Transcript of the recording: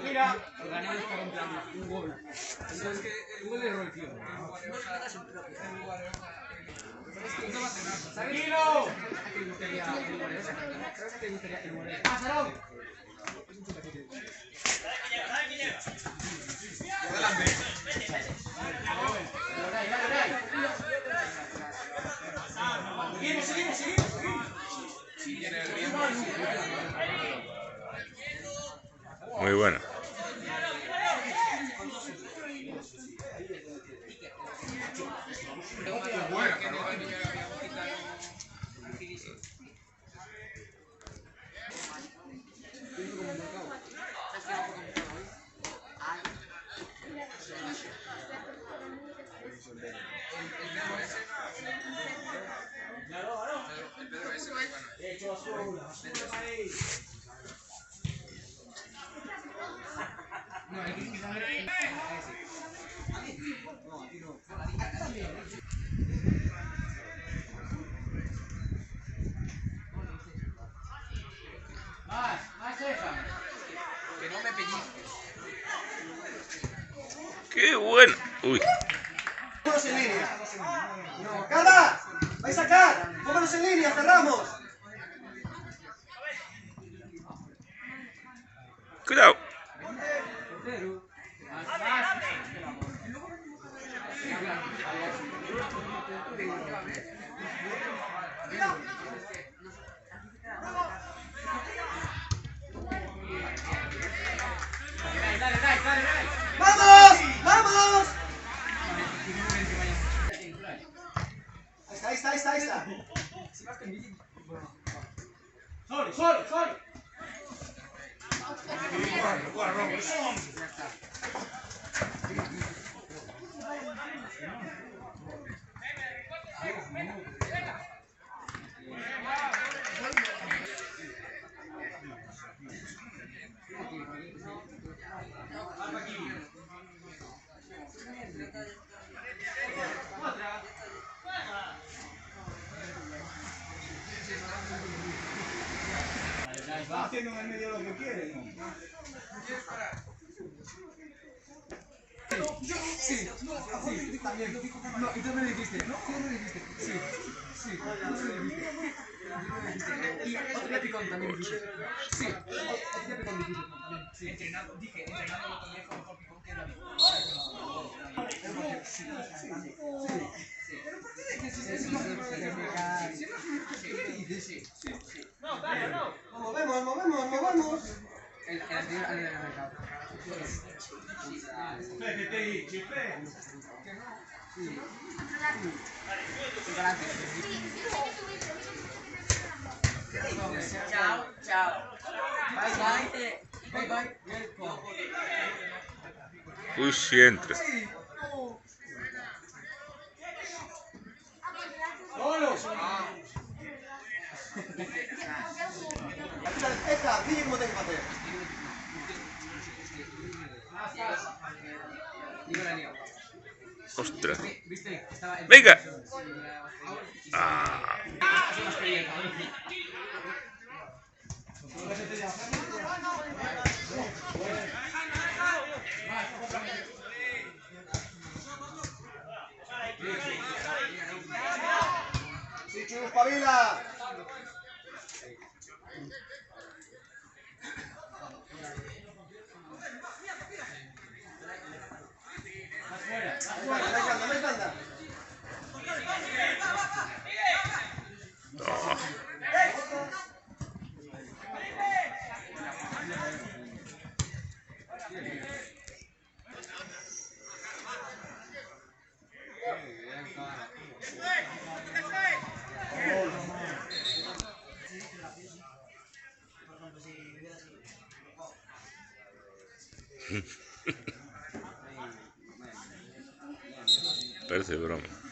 Mira, gané esta contra un gol. Entonces, un gol de error, tío. ¡Tranquilo! ¡Pásalo! Seguimos. Muy bueno. Que no me pellizques. ¡Qué bueno! Uy. Pónganos en línea. No, ¡Carla! ¡Vais a sacar! ¡Pónganos en línea! ¡Cerramos! Cuidado. ¡Vamos! ¡Vamos! Ahí está. ¡Sorry! Va haciendo en el medio lo que quiere, ¿no? Sí, también. No, y tú me dijiste, ¿no? Tú me dijiste, sí, tú me dijiste. Y otro picón también dijiste. Sí, otro picón dijiste también. Sí, entrenando lo tomé con mejor picón que David. No, dale, no. Movemos. El anterior al mercado. Chao. Bye. Uy, sí entra. Esta, dime cómo tengo que hacer. Ostras. ¿Viste? Venga. Ah. Sí, Chu, espabila. Me encanta. Oh. Parece broma.